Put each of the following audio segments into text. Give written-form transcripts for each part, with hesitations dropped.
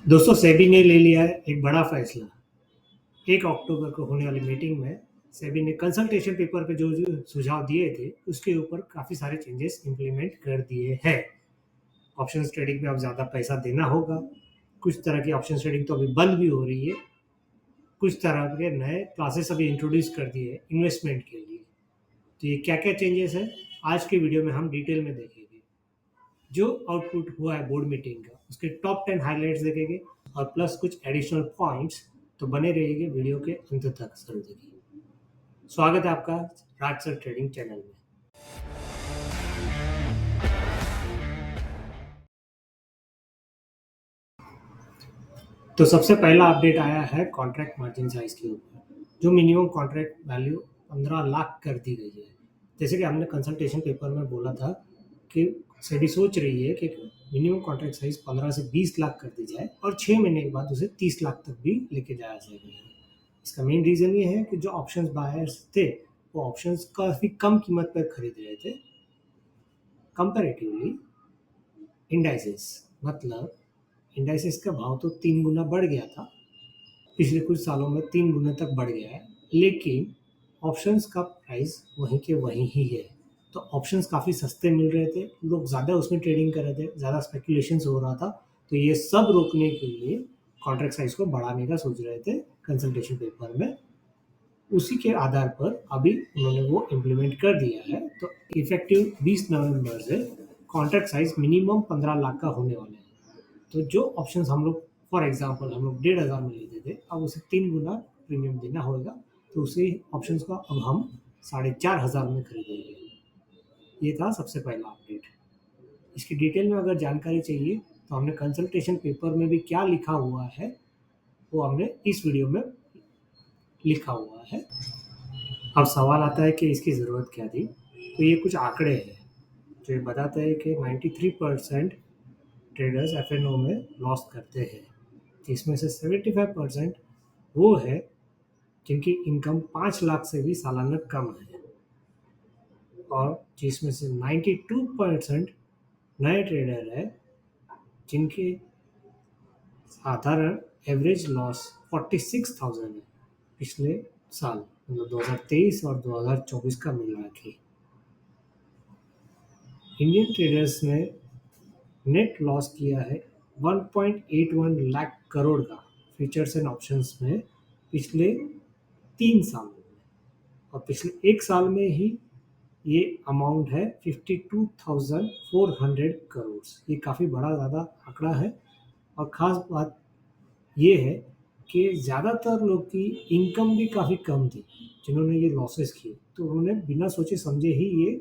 दोस्तों सेबी ने ले लिया है एक बड़ा फैसला। 1 अक्टूबर को होने वाली मीटिंग में सेबी ने कंसल्टेशन पेपर पे जो जो सुझाव दिए थे उसके ऊपर काफ़ी सारे चेंजेस इम्प्लीमेंट कर दिए हैं। ऑप्शंस ट्रेडिंग में अब ज़्यादा पैसा देना होगा। कुछ तरह की ऑप्शंस ट्रेडिंग तो अभी बंद भी हो रही है। कुछ तरह के नए क्लासेस अभी इंट्रोड्यूस कर दिए हैं इन्वेस्टमेंट के लिए। तो ये क्या क्या चेंजेस है आज के वीडियो में हम डिटेल में देखेंगे। जो आउटपुट हुआ है बोर्ड मीटिंग का उसके टॉप 10 हाइलाइट्स देखेंगे और प्लस कुछ एडिशनल पॉइंट्स। तो बने रहिएगा वीडियो के अंत तक जरूर देखिए। स्वागत है आपका राज सर ट्रेडिंग चैनल में। तो सबसे पहला अपडेट आया है कॉन्ट्रैक्ट मार्जिन साइज के ऊपर। जो मिनिमम कॉन्ट्रैक्ट वैल्यू 15 लाख कर दी गई है। जैसे कि हमने कंसल्टेशन पेपर में बोला था कि सेबी सोच रही है कि मिनिमम कॉन्ट्रैक्ट साइज 15 से 20 लाख कर दी जाए और 6 महीने के बाद उसे 30 लाख तक भी लेके जाया जाएगा। इसका मेन रीज़न ये है कि जो ऑप्शंस बायर्स थे वो ऑप्शंस काफ़ी कम कीमत पर खरीद रहे थे कंपैरेटिवली इंडाइसेस। मतलब इंडाइसेस का भाव तो 3 गुना बढ़ गया था, पिछले कुछ सालों में 3 गुना तक बढ़ गया है, लेकिन ऑप्शंस का प्राइस वहीं के वहीं ही है। तो ऑप्शंस काफ़ी सस्ते मिल रहे थे, लोग ज़्यादा उसमें ट्रेडिंग कर रहे थे, ज़्यादा स्पेकुलेशंस हो रहा था। तो ये सब रोकने के लिए कॉन्ट्रैक्ट साइज को बढ़ाने का सोच रहे थे कंसल्टेशन पेपर में। उसी के आधार पर अभी उन्होंने वो इम्प्लीमेंट कर दिया है। तो इफेक्टिव 20 नवंबर से कॉन्ट्रैक्ट साइज मिनिमम 15 लाख का होने वाला है। तो जो ऑप्शंस हम लोग फॉर एग्जांपल हम लोग 1,500 में लेते थे, अब उसे 3 गुना प्रीमियम देना होगा। तो उसी ऑप्शंस को अब हम 4,500 में खरीदेंगे। ये था सबसे पहला अपडेट। इसकी डिटेल में अगर जानकारी चाहिए तो हमने कंसल्टेशन पेपर में भी क्या लिखा हुआ है वो हमने इस वीडियो में लिखा हुआ है। अब सवाल आता है कि इसकी ज़रूरत क्या थी। तो ये कुछ आंकड़े हैं जो ये बताते हैं कि 93% ट्रेडर्स एफ में लॉस करते हैं, जिसमें से 75% वो है जिनकी इनकम 5 लाख से भी सालाना कम है, और जिसमें से 92% नए ट्रेडर है जिनके साधारण एवरेज लॉस 46,000 है पिछले साल, मतलब 2023 और 2024 का मिला के। इंडियन ट्रेडर्स ने नेट लॉस किया है 1.81 लाख करोड़ का फ्यूचर्स एंड ऑप्शंस में पिछले 3 सालों में, और पिछले 1 साल में ही ये अमाउंट है 52,400 करोड़। ये काफ़ी बड़ा ज़्यादा आंकड़ा है। और ख़ास बात ये है कि ज़्यादातर लोग की इनकम भी काफ़ी कम थी जिन्होंने ये लॉसेस किए, तो उन्होंने बिना सोचे समझे ही ये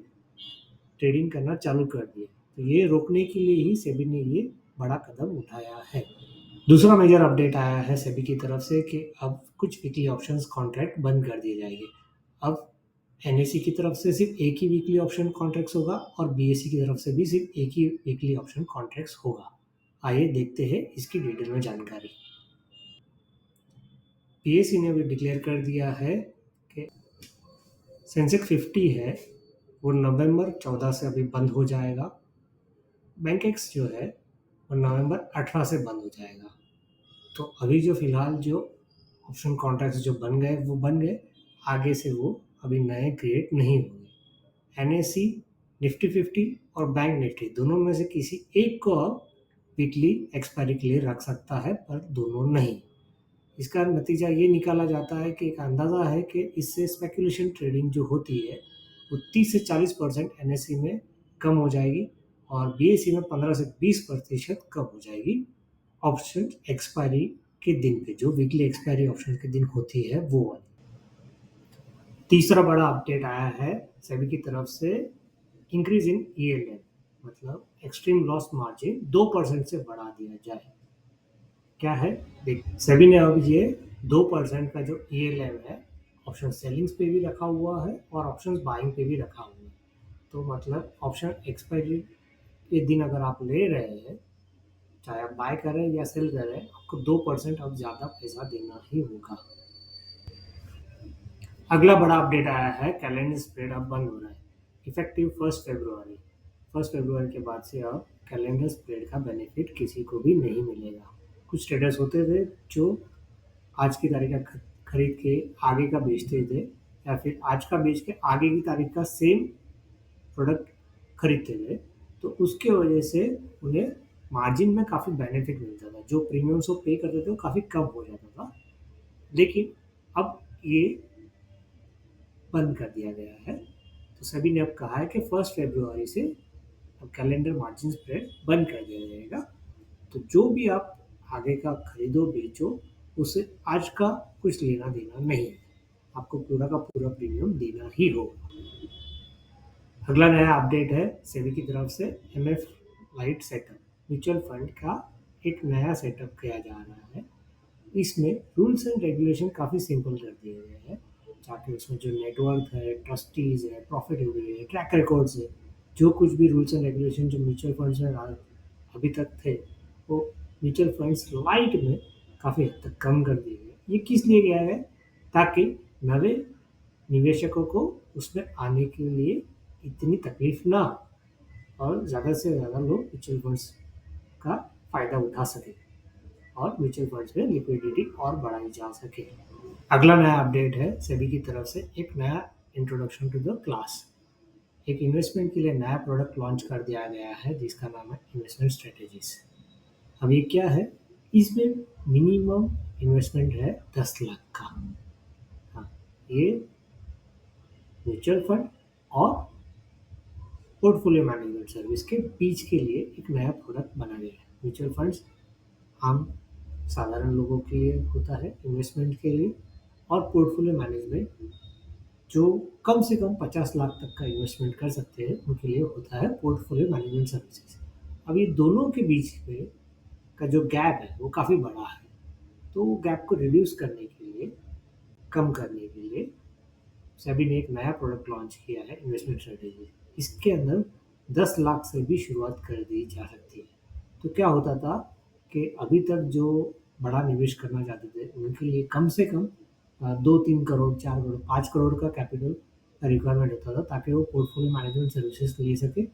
ट्रेडिंग करना चालू कर दिया। तो ये रोकने के लिए ही सेबी ने ये बड़ा कदम उठाया है। दूसरा मेजर अपडेट आया है सेबी की तरफ से कि अब कुछ वीकली ऑप्शंस कॉन्ट्रैक्ट बंद कर दिए जाएंगे। अब एनएसई की तरफ से सिर्फ एक ही वीकली ऑप्शन कॉन्ट्रैक्ट्स होगा और बीएसई की तरफ से भी सिर्फ एक ही वीकली ऑप्शन कॉन्ट्रैक्ट्स होगा। आइए देखते हैं इसकी डिटेल में जानकारी। बीएसई ने भी डिक्लेयर कर दिया है कि सेंसेक्स 50 है वो नवंबर 14 से अभी बंद हो जाएगा। बैंकेक्स जो है वो नवंबर 18 से बंद हो जाएगा। तो अभी जो फ़िलहाल जो ऑप्शन कॉन्ट्रैक्ट्स जो बन गए वो बन गए, आगे से वो अभी नए क्रिएट नहीं होंगे। एनएसई, निफ्टी 50 और बैंक निफ्टी दोनों में से किसी एक को अब वीकली एक्सपायरी के लिए रख सकता है, पर दोनों नहीं। इसका नतीजा ये निकाला जाता है कि एक अंदाज़ा है कि इससे स्पेकुलेशन ट्रेडिंग जो होती है वो 30 से 40% एनएसई में कम हो जाएगी और बीएसई में 15 से 20% कम हो जाएगी ऑप्शन एक्सपायरी के दिन पे, जो वीकली एक्सपायरी ऑप्शन के दिन होती है वो वाली। तीसरा बड़ा अपडेट आया है सेबी की तरफ से, इंक्रीज इन ईएलएम, मतलब एक्सट्रीम लॉस मार्जिन 2% से बढ़ा दिया जाए। क्या है देख, सेबी ने अब ये 2% का जो ईएलएम है ऑप्शन सेलिंग्स पे भी रखा हुआ है और ऑप्शन बाइंग पे भी रखा हुआ है। तो मतलब ऑप्शन एक्सपायरी के दिन अगर आप ले रहे हैं, चाहे आप बाय करें या सेल करें, आपको 2% अब ज़्यादा पैसा देना ही होगा। अगला बड़ा अपडेट आया है कैलेंडर स्प्रेड अब बंद हो रहा है इफेक्टिव 1 फरवरी। 1 फरवरी के बाद से अब कैलेंडर स्प्रेड का बेनिफिट किसी को भी नहीं मिलेगा। कुछ ट्रेडर्स होते थे जो आज की तारीख का खरीद के आगे का बेचते थे, या फिर आज का बेच के आगे की तारीख का सेम प्रोडक्ट खरीदते थे। तो उसके वजह से उन्हें मार्जिन में काफ़ी बेनिफिट मिलता था, जो प्रीमियम्स वो पे करते थे वो काफ़ी कम हो जाता था। लेकिन अब ये बंद कर दिया गया है। तो सभी ने अब कहा है कि 1 फरवरी से अब कैलेंडर मार्जिन स्प्रेड बंद कर दिया जाएगा। तो जो भी आप आगे का खरीदो बेचो, उससे आज का कुछ लेना देना नहीं है, आपको पूरा का पूरा प्रीमियम देना ही होगा। अगला नया अपडेट है सेबी की तरफ से, MF light setup mutual fund का एक नया सेटअप किया जा रहा है। इसमें रूल्स एंड रेगुलेशन काफ़ी सिंपल कर दिए गए हैं, ताकि उसमें जो नेटवर्क है, ट्रस्टीज है, प्रॉफिटेबिलिटी है, ट्रैक रिकॉर्ड्स है, जो कुछ भी रूल्स एंड रेगुलेशन जो म्यूचुअल फंड्स में अभी तक थे, वो म्यूचुअल फंड्स लाइट में काफ़ी हद तक कम कर दिए गए। ये किस लिए गया है? ताकि नए निवेशकों को उसमें आने के लिए इतनी तकलीफ ना हो और ज़्यादा से ज़्यादा लोग म्यूचुअल फंड्स का फ़ायदा उठा सकें और म्यूचुअल फंड्स में लिक्विडिटी और बढ़ाई जा सके। अगला नया अपडेट है सेबी की तरफ से, एक नया इंट्रोडक्शन टू द क्लास। एक इन्वेस्टमेंट के लिए नया प्रोडक्ट लॉन्च कर दिया गया है जिसका नाम है इन्वेस्टमेंट स्ट्रेटेजीज। अब ये क्या है? इसमें मिनिमम इन्वेस्टमेंट है 10 लाख का। हाँ, ये म्यूचुअल फंड और पोर्टफोलियो मैनेजमेंट सर्विस के बीच के लिए एक नया प्रोडक्ट बना गया है। म्यूचुअल फंड्स आम साधारण लोगों के लिए होता है इन्वेस्टमेंट के लिए, और पोर्टफोलियो मैनेजमेंट जो कम से कम 50 लाख तक का इन्वेस्टमेंट कर सकते हैं उनके लिए होता है पोर्टफोलियो मैनेजमेंट सर्विसेज। अब ये दोनों के बीच में का जो गैप है वो काफ़ी बड़ा है, तो वो गैप को रिड्यूस करने के लिए, कम करने के लिए सेबी ने एक नया प्रोडक्ट लॉन्च किया है इन्वेस्टमेंट स्ट्रेटेजी। इसके अंदर 10 लाख से भी शुरुआत कर दी जा सकती है। तो क्या होता था कि अभी तक जो बड़ा निवेश करना चाहते थे उनके लिए कम से कम 2-3 करोड़, 4 करोड़, 5 करोड़ का कैपिटल का रिक्वायरमेंट होता था, ताकि वो पोर्टफोलियो मैनेजमेंट सर्विसेज ले सके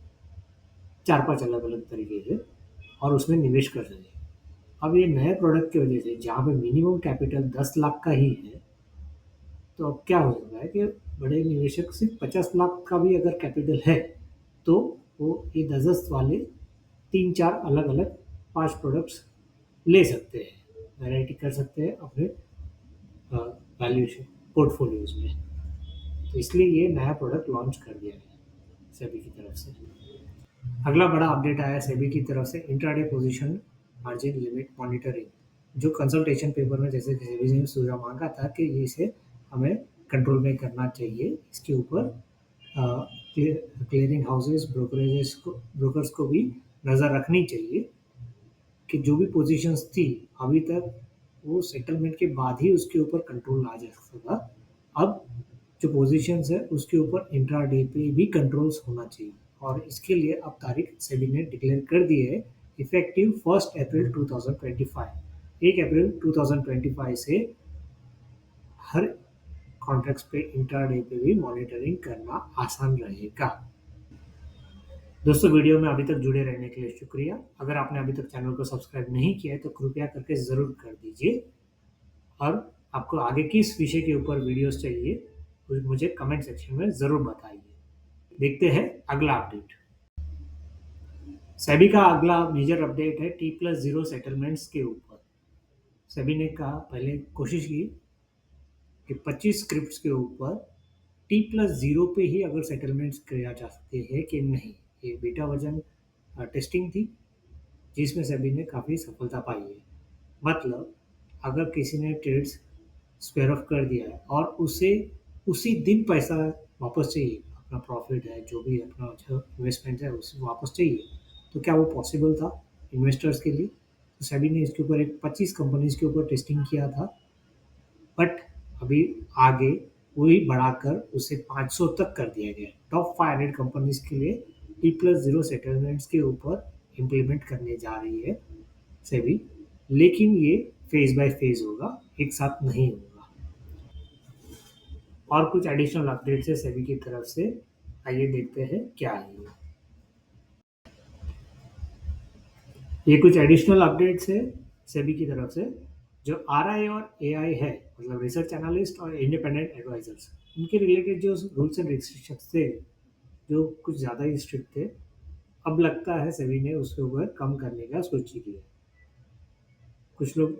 4-5 अलग अलग तरीके से और उसमें निवेश कर सके। अब ये नए प्रोडक्ट की वजह से जहाँ पे मिनिमम कैपिटल 10 लाख का ही है, तो अब क्या हो रहा है कि बड़े निवेशक सिर्फ 50 लाख का भी अगर कैपिटल है तो वो ये 10 वाले 3-4 अलग अलग 5 प्रोडक्ट्स ले सकते हैं, वैरायटी कर सकते हैं अपने वैल्यूएशन पोर्टफोलियोज में। तो इसलिए ये नया प्रोडक्ट लॉन्च कर दिया गया सेबी की तरफ से। अगला बड़ा अपडेट आया सेबी की तरफ से, intraday position margin limit monitoring. जो कंसल्टेशन पेपर में जैसे सेबी ने सुझाव मांगा था कि ये इसे हमें कंट्रोल में करना चाहिए, इसके ऊपर क्लियरिंग हाउसेस, ब्रोकर्स को भी नज़र रखनी चाहिए कि जो भी पोजीशंस थी अभी तक वो सेटलमेंट के बाद ही उसके ऊपर कंट्रोल आ जा सकता था। अब जो पोजीशंस है उसके ऊपर इंट्राडे पे भी कंट्रोल्स होना चाहिए, और इसके लिए अब तारीख सेबी ने डिक्लेयर कर दी है, इफेक्टिव 1 अप्रैल 2025। 1 अप्रैल 2025 से हर कॉन्ट्रैक्ट्स पे इंट्राडे पे भी मॉनिटरिंग करना आसान रहेगा। दोस्तों, वीडियो में अभी तक जुड़े रहने के लिए शुक्रिया। अगर आपने अभी तक चैनल को सब्सक्राइब नहीं किया है तो कृपया करके ज़रूर कर दीजिए, और आपको आगे किस विषय के ऊपर वीडियोस चाहिए मुझे कमेंट सेक्शन में ज़रूर बताइए। देखते हैं अगला अपडेट। सेबी का अगला मेजर अपडेट है T+0 सेटलमेंट्स के ऊपर। सेबी ने कहा, पहले कोशिश की कि 25 स्क्रिप्ट्स के ऊपर T+0 पे ही अगर सेटलमेंट्स किया जा सकते हैं कि नहीं। ये बीटा वर्जन टेस्टिंग थी जिसमें सेबी ने काफ़ी सफलता पाई है। मतलब अगर किसी ने ट्रेड्स स्क्वायर ऑफ कर दिया है और उसे उसी दिन पैसा वापस चाहिए, अपना प्रॉफिट है जो भी अपना इन्वेस्टमेंट है उसे वापस चाहिए, तो क्या वो पॉसिबल था इन्वेस्टर्स के लिए? तो सेबी ने इसके ऊपर एक 25 कंपनीज के ऊपर टेस्टिंग किया था, बट अभी आगे वही बढ़ाकर उसे 500 तक कर दिया गया। टॉप 500 कंपनीज के लिए T+0 सेटलमेंट्स के ऊपर इम्प्लीमेंट करने जा रही है सेबी, लेकिन ये फेज बाय फेज होगा, एक साथ नहीं होगा। और कुछ एडिशनल अपडेट्स है सेबी की तरफ से, आइए देखते हैं क्या है ये कुछ एडिशनल अपडेट्स है सेबी की तरफ से जो आरआई और एआई है, मतलब रिसर्च एनालिस्ट और इंडिपेंडेंट एडवाइजर्स, उनके रिलेटेड जो रूल्स एंड रिस्ट्रिक्शंस थे, जो कुछ ज़्यादा ही स्ट्रिक्ट थे, अब लगता है सेबी ने उसके ऊपर कम करने का सोच ही लिया। कुछ लोग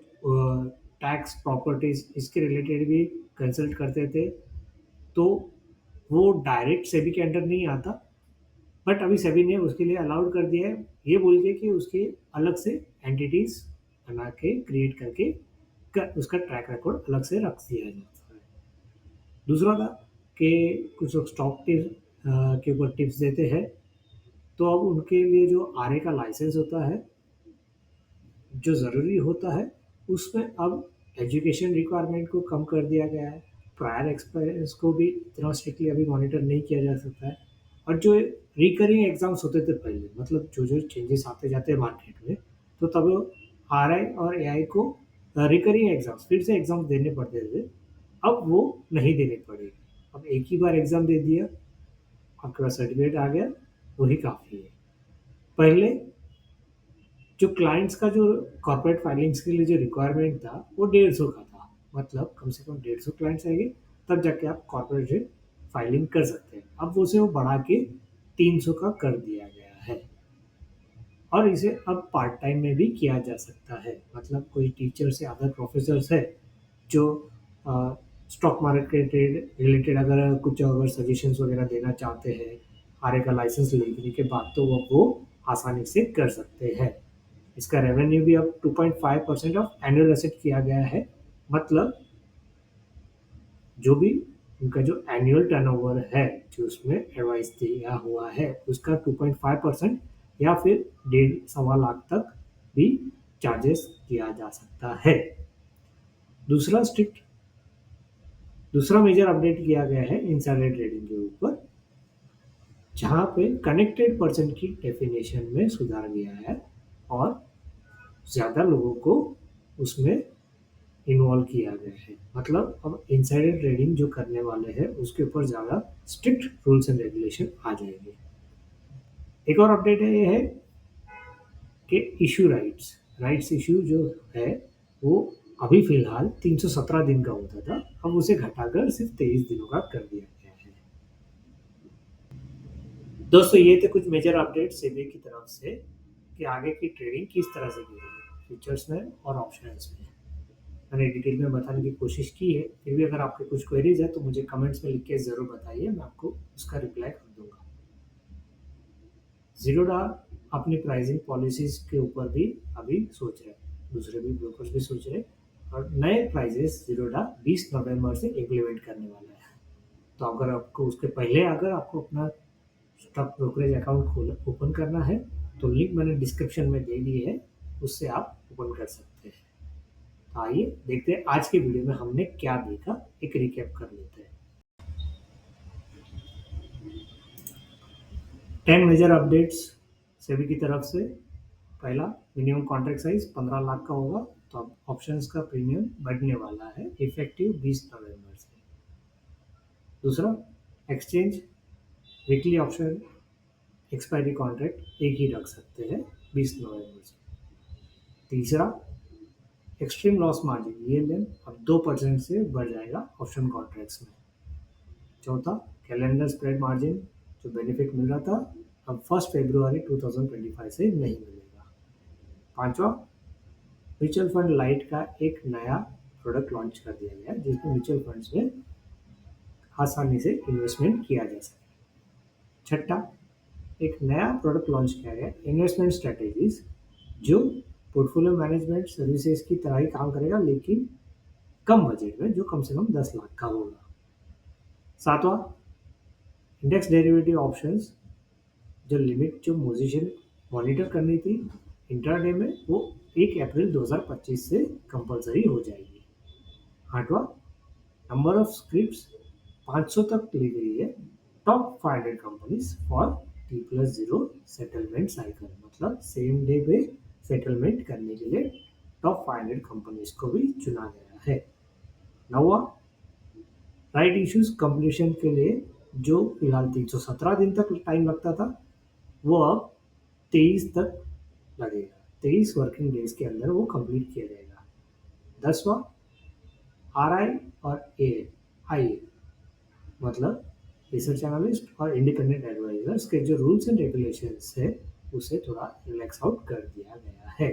टैक्स प्रॉपर्टीज इसके रिलेटेड भी कंसल्ट करते थे, तो वो डायरेक्ट सेबी के अंडर नहीं आता, बट अभी सेबी ने उसके लिए अलाउड कर दिया है, ये बोल के कि उसके अलग से एंटिटीज बना के क्रिएट करके उसका ट्रैक रिकॉर्ड अलग से रख दिया जाता है। दूसरा था कि कुछ लोग स्टॉक टिप्स के ऊपर टिप्स देते हैं, तो अब उनके लिए जो आरए का लाइसेंस होता है, जो ज़रूरी होता है, उसमें अब एजुकेशन रिक्वायरमेंट को कम कर दिया गया है। प्रायर एक्सपीरियंस को भी इतना स्ट्रिक्टली अभी मॉनिटर नहीं किया जा सकता है। और जो रिकरिंग एग्ज़ाम्स होते थे पहले, मतलब जो चेंजेस आते जाते हैं मार्केट में, तो तब आरआई और एआई को रिकरिंग एग्ज़ाम्स फिर से एग्ज़ाम्स देने पड़ते थे, अब वो नहीं देने पड़ेंगे। अब एक ही बार एग्ज़ाम दे दिया, आपके पास सर्टिफिकेट आ गया, वही काफ़ी है। पहले जो क्लाइंट्स का जो कॉर्पोरेट फाइलिंग्स के लिए जो रिक्वायरमेंट था, वो 150 का था, मतलब कम से कम 150 क्लाइंट्स आएंगे, तब जाके आप कॉर्पोरेट फाइलिंग कर सकते हैं। अब उसे वो बढ़ा के 300 का कर दिया गया है, और इसे अब पार्ट टाइम में भी किया जा सकता है। मतलब कोई टीचर्स या अदर प्रोफेसर्स है जो स्टॉक मार्केट रिलेटेड अगर कुछ अगर सजेशंस वगैरह देना चाहते हैं आरए का लाइसेंस लेने के बाद, तो वो आसानी से कर सकते हैं। इसका रेवेन्यू भी अब 2.5% ऑफ एनुअल एसेट किया गया है, मतलब जो भी उनका जो एनुअल टर्नओवर है, जो उसमें एडवाइस दिया हुआ है, उसका 2.5% या फिर 1.5 से 1.25 लाख तक भी चार्जेस किया जा सकता है। दूसरा स्ट्रिक्ट दूसरा मेजर अपडेट किया गया है इनसाइडर ट्रेडिंग के ऊपर, जहाँ पे कनेक्टेड पर्सन की डेफिनेशन में सुधार किया है और ज़्यादा लोगों को उसमें इन्वॉल्व किया गया है। मतलब अब इनसाइडर ट्रेडिंग जो करने वाले हैं उसके ऊपर ज़्यादा स्ट्रिक्ट रूल्स एंड रेगुलेशन आ जाएंगे। एक और अपडेट है, ये है कि इशू राइट्स इशू जो है, वो अभी फिलहाल 317 दिन का होता था, अब उसे घटाकर सिर्फ 23 दिनों का कर दिया गया है। दोस्तों, ये थे कुछ मेजर अपडेट सेबी की तरफ से कि आगे की ट्रेडिंग किस तरह से की जाएगी फ्यूचर्स में और ऑप्शंस में। मैंने डिटेल में बताने की कोशिश की है, फिर भी अगर आपके कुछ क्वेरीज है तो मुझे कमेंट्स में लिख के ज़रूर बताइए, मैं आपको उसका रिप्लाई कर दूंगा। ज़ीरोडा अपनी प्राइसिंग पॉलिसीज के ऊपर भी अभी सोच रहे हैं, दूसरे भी ब्रोकर्स भी सोच रहे हैं, और नए प्राइजेस ज़ीरोडा 20 नवंबर से इम्प्लीमेंट करने वाला है। तो अगर आपको उसके पहले अगर आपको अपना स्टॉक ब्रोकरेज अकाउंट खोल ओपन करना है, तो लिंक मैंने डिस्क्रिप्शन में दे दी है, उससे आप ओपन कर सकते हैं। तो आइए देखते हैं आज के वीडियो में हमने क्या देखा, एक रिकैप कर लेते हैं। 10 मेजर अपडेट्स सेबी की तरफ से। पहला, मिनिमम कॉन्ट्रैक्ट साइज 15 लाख का होगा, तो अब ऑप्शंस का प्रीमियम बढ़ने वाला है इफेक्टिव 20 नवंबर से। दूसरा, exchange weekly option expiry contract एक ही रख सकते हैं 20 नवंबर से। तीसरा, एक्सट्रीम लॉस मार्जिन ईएलएम अब 2% से बढ़ जाएगा ऑप्शन कॉन्ट्रैक्ट्स में। चौथा, कैलेंडर स्प्रेड मार्जिन जो बेनिफिट मिल रहा था, अब 1 फरवरी 2025 से नहीं मिलेगा। पांचवा, म्यूचुअल फंड लाइट का एक नया प्रोडक्ट लॉन्च कर दिया गया है, जिसमें म्यूचुअल फंड्स में आसानी से इन्वेस्टमेंट किया जा सके। छठा, एक नया प्रोडक्ट लॉन्च किया गया, इन्वेस्टमेंट स्ट्रेटेजीज, जो पोर्टफोलियो मैनेजमेंट सर्विसेज की तरह ही काम करेगा, लेकिन कम बजट में, जो कम से कम 10 लाख का होगा। सातवां, इंडेक्स डेरिवेटिव ऑप्शंस, जो लिमिट जो पोजीशन मॉनिटर करनी थी इंट्राडे में, वो 1 अप्रैल 2025 से कंपलसरी हो जाएगी। आठवां, नंबर ऑफ स्क्रिप्ट्स 500 तक ली गई है top 500 companies for T+0 settlement cycle, मतलब सेम डे पे सेटलमेंट करने के लिए टॉप 500 कंपनीज को भी चुना गया है। नौवां, राइट इश्यूज कंप्लीशन के लिए जो फिलहाल 317 दिन तक टाइम लगता था, वो अब 23 तक लगेगा। 23 वर्किंग डेज के अंदर वो कंप्लीट किया जाएगा। 10वां, RI और AI मतलब रिसर्च एनालिस्ट और इंडिपेंडेंट एडवाइजर्स के जो रूल्स एंड रेगुलेशंस है उसे थोड़ा रिलैक्स आउट कर दिया गया है।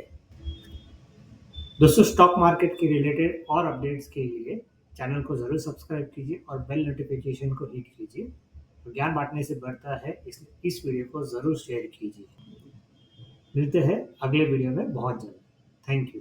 दोस्तों, स्टॉक मार्केट के रिलेटेड और अपडेट्स के लिए चैनल को ज़रूर सब्सक्राइब कीजिए और बेल नोटिफिकेशन को हिट कीजिए। तो ज्ञान बांटने से बढ़ता है, इसलिए इस वीडियो को ज़रूर शेयर कीजिए। मिलते हैं अगले वीडियो में बहुत जल्द। Thank you.